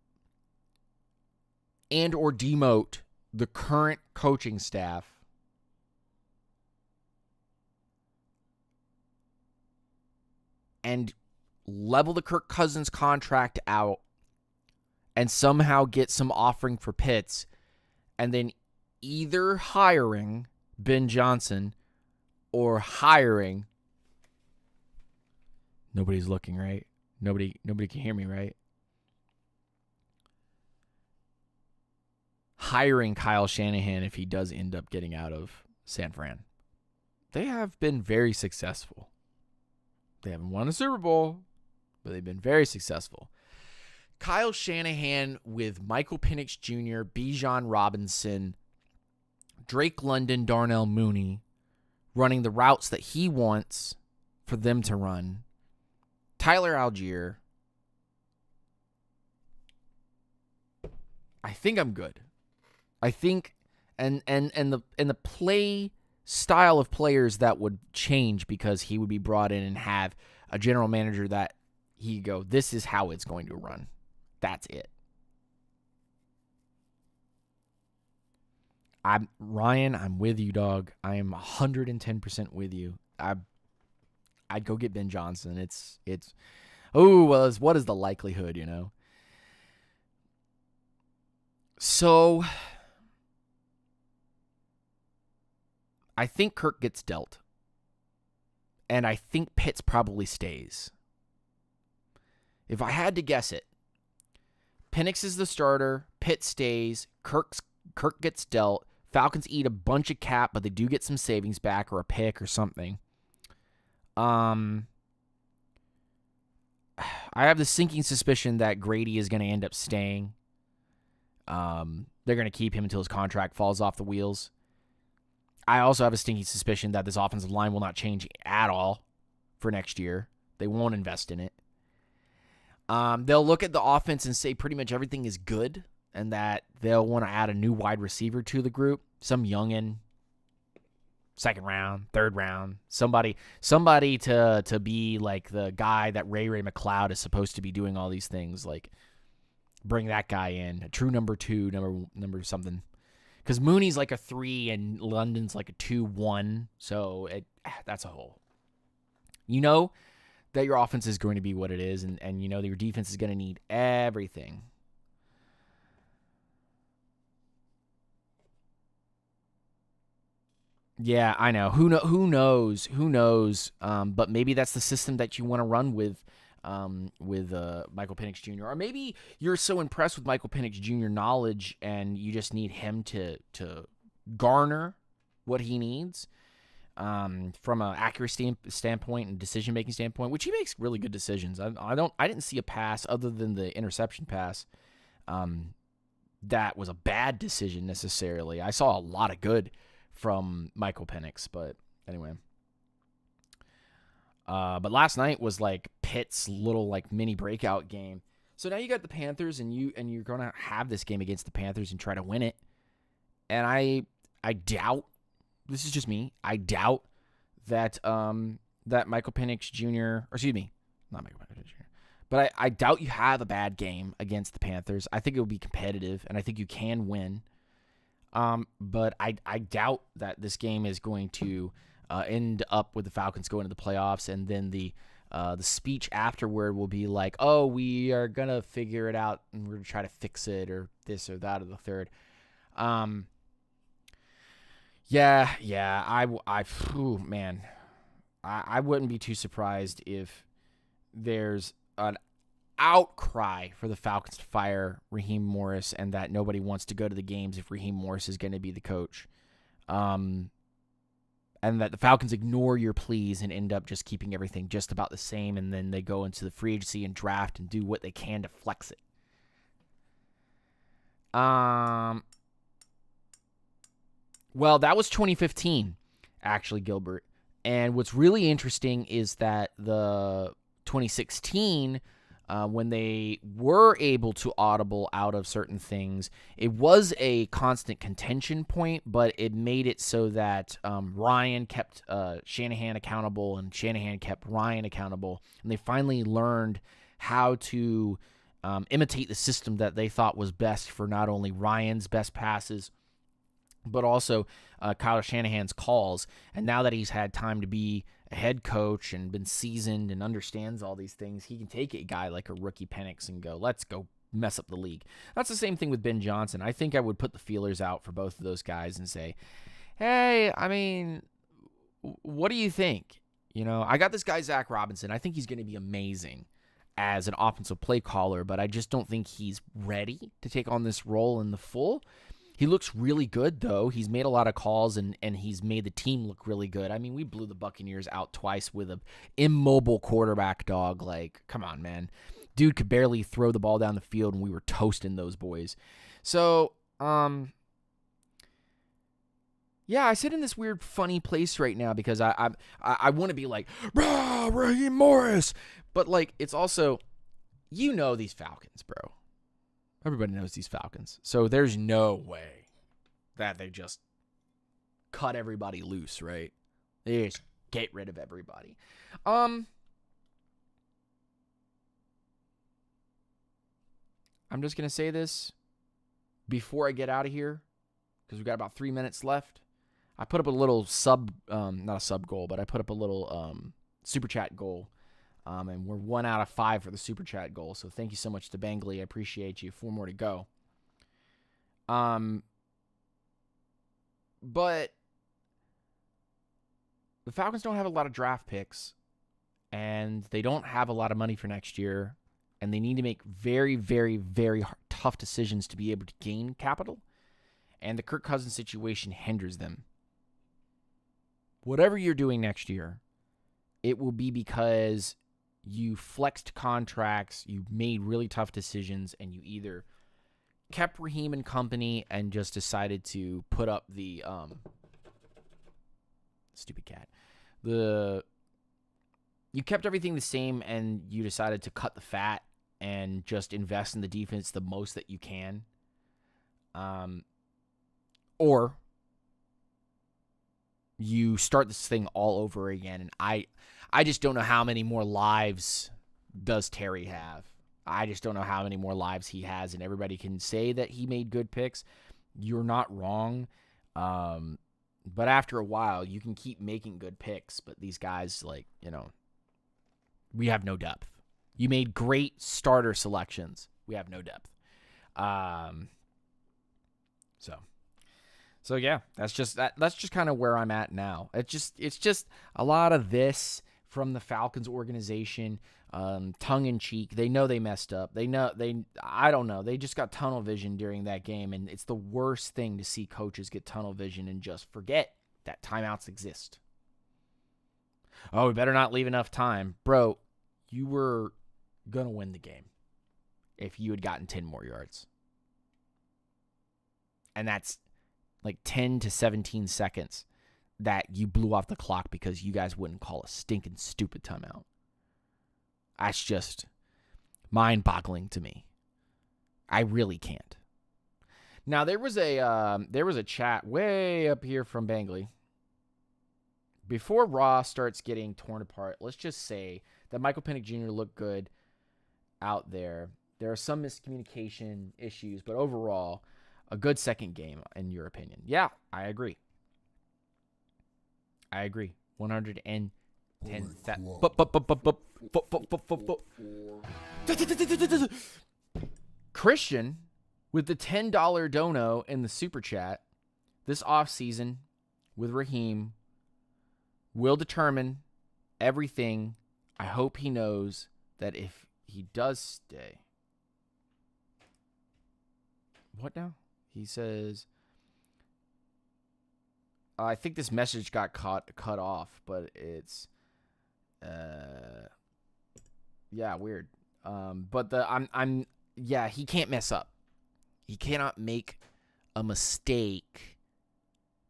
and or demote the current coaching staff and level the Kirk Cousins contract out and somehow get some offering for Pitts, and then either hiring Ben Johnson or hiring. Nobody's looking, right? Nobody can hear me, right? Hiring Kyle Shanahan if he does end up getting out of San Fran. They have been very successful. They haven't won a Super Bowl, but they've been very successful. Kyle Shanahan with Michael Penix Jr., Bijan Robinson, Drake London, Darnell Mooney running the routes that he wants for them to run. Tyler Algier. I think I'm good. I think and the play style of players that would change because he would be brought in and have a general manager that he go, this is how it's going to run. That's it. I'm with you, dog. I am 110% with you. I'd go get Ben Johnson. What is the likelihood, you know? So I think Kirk gets dealt. And I think Pitts probably stays. If I had to guess it, Penix is the starter, Pitts stays, Kirk gets dealt, Falcons eat a bunch of cap, but they do get some savings back or a pick or something. I have the sinking suspicion that Grady is going to end up staying. They're going to keep him until his contract falls off the wheels. I also have a stinking suspicion that this offensive line will not change at all for next year. They won't invest in it. They'll look at the offense and say pretty much everything is good, and that they'll want to add a new wide receiver to the group, some youngin', second round, third round, somebody to be like the guy that Ray McLeod is supposed to be doing all these things, like bring that guy in, a true number 2, number something. Because Mooney's like a 3 and London's like a 2-1, so that's a hole. You know that your offense is going to be what it is, and you know that your defense is going to need everything. Yeah, I know. Who knows? But maybe that's the system that you want to run with Michael Penix Jr. Or maybe you're so impressed with Michael Penix Jr. knowledge and you just need him to garner what he needs from an accuracy standpoint and decision-making standpoint, which he makes really good decisions. I didn't see a pass other than the interception pass that was a bad decision necessarily. I saw a lot of good from Michael Penix, but anyway. But last night was like Pitt's little like mini breakout game. So now you got the Panthers, and you're gonna have this game against the Panthers and try to win it. And I doubt, this is just me, I doubt that that Michael Penix Jr. or excuse me, not Michael Penix Jr. But I doubt you have a bad game against the Panthers. I think it will be competitive, and I think you can win. But I doubt that this game is going to end up with the Falcons going to the playoffs, and then the speech afterward will be like, "Oh, we are gonna figure it out, and we're gonna try to fix it, or this or that or the third." I wouldn't be too surprised if there's an outcry for the Falcons to fire Raheem Morris, and that nobody wants to go to the games if Raheem Morris is going to be the coach. And that the Falcons ignore your pleas and end up just keeping everything just about the same, and then they go into the free agency and draft and do what they can to flex it. Well, that was 2015, actually, Gilbert. And what's really interesting is that the 2016, when they were able to audible out of certain things, it was a constant contention point, but it made it so that Ryan kept Shanahan accountable and Shanahan kept Ryan accountable. And they finally learned how to imitate the system that they thought was best for not only Ryan's best passes, but also Kyle Shanahan's calls. And now that he's had time to be a head coach and been seasoned and understands all these things, he can take a guy like a rookie Penix and go, let's go mess up the league. That's the same thing with Ben Johnson. I think I would put the feelers out for both of those guys and say, hey, I mean, what do you think? You know, I got this guy, Zach Robinson. I think he's going to be amazing as an offensive play caller, but I just don't think he's ready to take on this role in the full. He looks really good, though. He's made a lot of calls, and he's made the team look really good. I mean, we blew the Buccaneers out twice with an immobile quarterback, dog. Like, come on, man. Dude could barely throw the ball down the field, and we were toasting those boys. So, yeah, I sit in this weird, funny place right now because I want to be like, rah, Raheem Morris. But, like, it's also, you know these Falcons, bro. Everybody knows these Falcons. So there's no way that they just cut everybody loose, right? They just get rid of everybody. I'm just going to say this before I get out of here because we've got about 3 minutes left. I put up a little not a sub goal, but I put up a little super chat goal. And we're 1 out of 5 for the super chat goal. So thank you so much to Bangley. I appreciate you. 4 more to go. But the Falcons don't have a lot of draft picks, and they don't have a lot of money for next year, and they need to make very, very, very tough decisions to be able to gain capital, and the Kirk Cousins situation hinders them. Whatever you're doing next year, it will be because you flexed contracts, you made really tough decisions, and you either kept Raheem and company and just decided to put up the stupid cat. You kept everything the same and you decided to cut the fat and just invest in the defense the most that you can. Or you start this thing all over again, and I just don't know how many more lives does Terry have. I just don't know how many more lives he has, and everybody can say that he made good picks. You're not wrong. But after a while, you can keep making good picks, but these guys, like, you know, we have no depth. You made great starter selections. We have no depth. So yeah, that's just kind of where I'm at now. It's just a lot of this from the Falcons organization, tongue in cheek. They know they messed up. I don't know. They just got tunnel vision during that game, and it's the worst thing to see coaches get tunnel vision and just forget that timeouts exist. Oh, we better not leave enough time. Bro, you were going to win the game if you had gotten 10 more yards. And that's like 10 to 17 seconds that you blew off the clock because you guys wouldn't call a stinking stupid timeout. That's just mind-boggling to me. I really can't. Now, there was a chat way up here from Bangley. Before Raw starts getting torn apart, let's just say that Michael Penix Jr. looked good out there. There are some miscommunication issues, but overall, a good second game, in your opinion. Yeah, I agree. 110. Christian with the $10 dono in the super chat this offseason with Raheem will determine everything. I hope he knows that if he does stay. What now? He says, I think this message got cut off, but it's, yeah, weird. But he can't mess up. He cannot make a mistake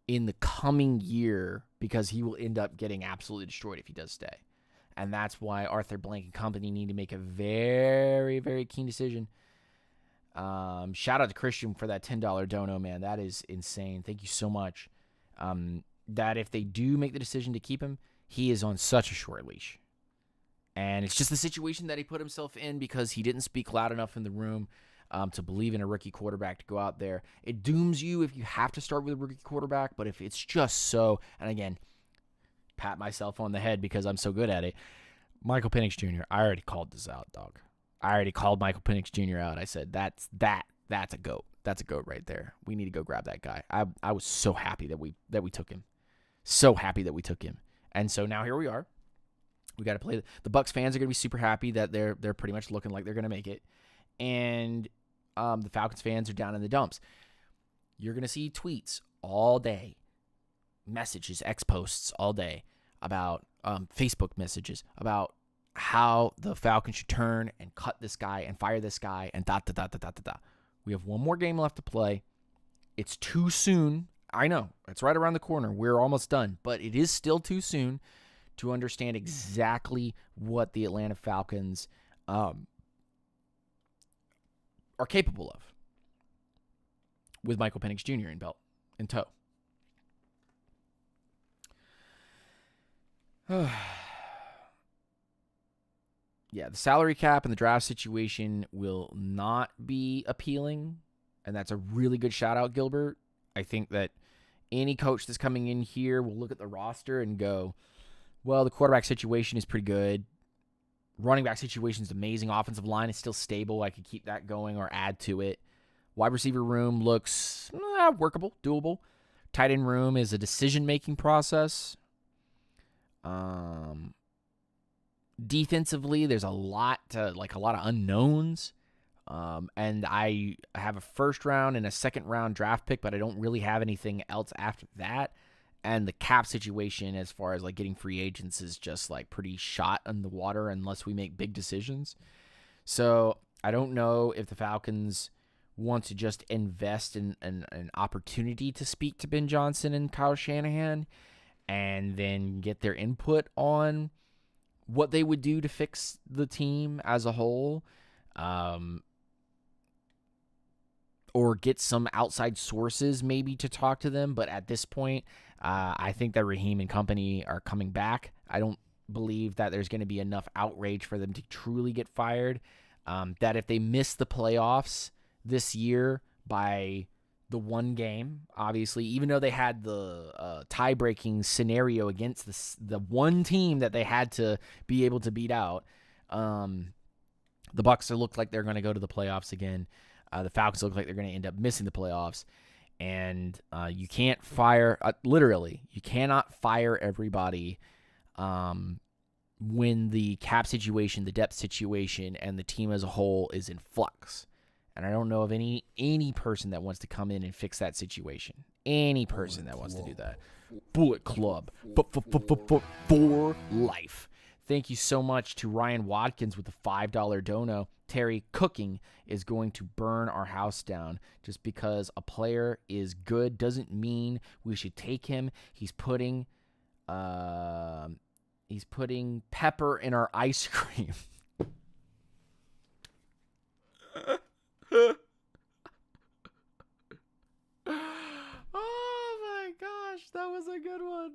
in the coming year because he will end up getting absolutely destroyed if he does stay. And that's why Arthur Blank and company need to make a very, very keen decision. Shout out to Christian for that $10 dono, man. That is insane. Thank you so much. That if they do make the decision to keep him, he is on such a short leash. And it's just the situation that he put himself in because he didn't speak loud enough in the room to believe in a rookie quarterback to go out there. It dooms you if you have to start with a rookie quarterback, but if it's just so, and again, pat myself on the head because I'm so good at it. Michael Penix Jr., I already called this out, dog. I already called Michael Penix Jr. out. I said, that's a GOAT. That's a GOAT right there. We need to go grab that guy. I was so happy that we took him. So happy that we took him. And so now here we are. We got to play. The Bucs fans are going to be super happy that they're pretty much looking like they're going to make it. And the Falcons fans are down in the dumps. You're going to see tweets all day, messages, X posts all day about Facebook messages about how the Falcons should turn and cut this guy and fire this guy and da da da da da da da. We have one more game left to play. It's too soon. I know. It's right around the corner. We're almost done. But it is still too soon to understand exactly what the Atlanta Falcons are capable of with Michael Penix Jr. in tow. Yeah, the salary cap and the draft situation will not be appealing, and that's a really good shout-out, Gilbert. I think that any coach that's coming in here will look at the roster and go, well, the quarterback situation is pretty good. Running back situation is amazing. Offensive line is still stable. I could keep that going or add to it. Wide receiver room looks workable, doable. Tight end room is a decision-making process. Defensively, there's a lot of unknowns. And I have a first round and a second round draft pick, but I don't really have anything else after that. And the cap situation as far as like getting free agents is just like pretty shot in the water unless we make big decisions. So I don't know if the Falcons want to just invest in an opportunity to speak to Ben Johnson and Kyle Shanahan and then get their input on what they would do to fix the team as a whole. Or get some outside sources maybe to talk to them. But at this point, I think that Raheem and company are coming back. I don't believe that there's going to be enough outrage for them to truly get fired. That if they miss the playoffs this year by the one game, obviously, even though they had the tie-breaking scenario against the one team that they had to be able to beat out, the Bucs look like they're going to go to the playoffs again. The Falcons look like they're going to end up missing the playoffs. And you can't fire, literally, you cannot fire everybody when the cap situation, the depth situation, and the team as a whole is in flux. And I don't know of any person that wants to come in and fix that situation. Any person that wants to do that. Bullet Club. For life. Thank you so much to Ryan Watkins with the $5 dono. Terry, cooking is going to burn our house down. Just because a player is good doesn't mean we should take him. He's putting pepper in our ice cream. Oh my gosh, that was a good one.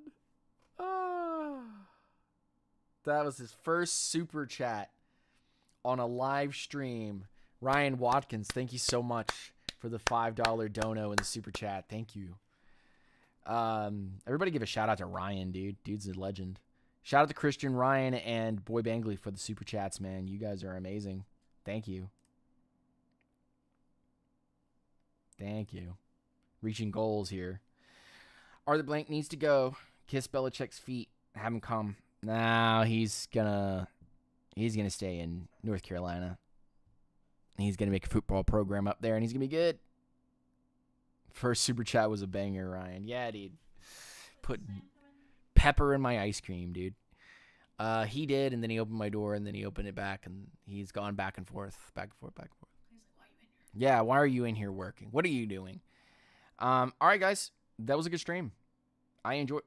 Oh. That was his first super chat on a live stream. Ryan Watkins, thank you so much for the $5 dono in the super chat. Thank you. Everybody give a shout out to Ryan, dude. Dude's a legend. Shout out to Christian, Ryan, and Boy Bangley for the super chats, man. You guys are amazing. Thank you. Thank you. Reaching goals here. Arthur Blank needs to go. Kiss Belichick's feet. Have him come. No, he's gonna stay in North Carolina. He's gonna make a football program up there, and he's gonna be good. First super chat was a banger, Ryan. Yeah, dude. Put pepper in my ice cream, dude. He did, and then he opened my door, and then he opened it back, and he's gone back and forth, back and forth, back and forth. He's like, why are you in here? Yeah, why are you in here working? What are you doing? All right, guys. That was a good stream. I enjoy.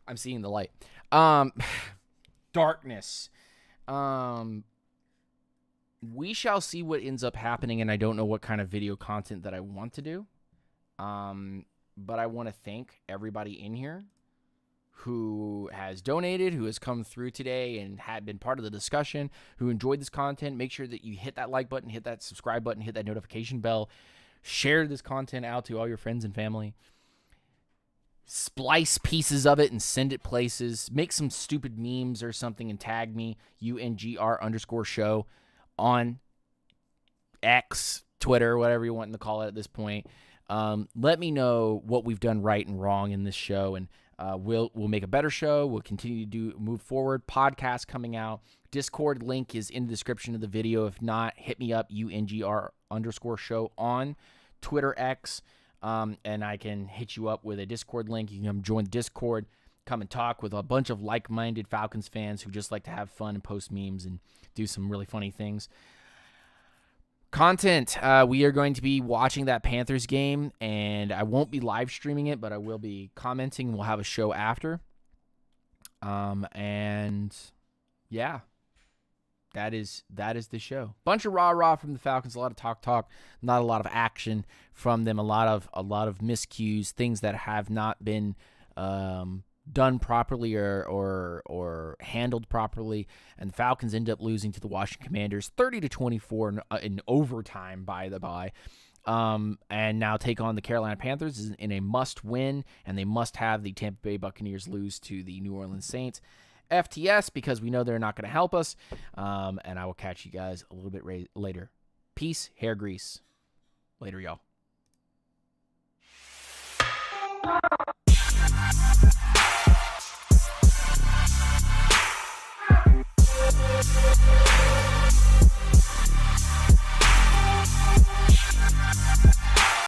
I'm seeing the light. Darkness. We shall see what ends up happening, and I don't know what kind of video content that I want to do. But I want to thank everybody in here who has donated, who has come through today and had been part of the discussion, who enjoyed this content. Make sure that you hit that like button, hit that subscribe button, hit that notification bell. Share this content out to all your friends and family. Splice pieces of it and send it places. Make some stupid memes or something and tag me, UNGR_show, on X, Twitter, whatever you want to call it at this point. Let me know what we've done right and wrong in this show, and we'll make a better show. We'll continue to move forward. Podcast coming out. Discord link is in the description of the video. If not, hit me up, UNGR_show on Twitter X, and I can hit you up with a Discord link. You can come join the Discord, come and talk with a bunch of like-minded Falcons fans who just like to have fun and post memes and do some really funny things. Content, we are going to be watching that Panthers game, and I won't be live streaming it, but I will be commenting. We'll have a show after. And yeah, that is the show. Bunch of rah-rah from the Falcons, a lot of talk, not a lot of action from them, a lot of miscues, things that have not been done properly or handled properly, and the Falcons end up losing to the Washington Commanders 30-24 in overtime, by the by, and now take on the Carolina Panthers in a must-win, and they must have the Tampa Bay Buccaneers lose to the New Orleans Saints. FTS, because we know they're not going to help us, and I will catch you guys a little bit later. Peace, hair grease. Later, y'all.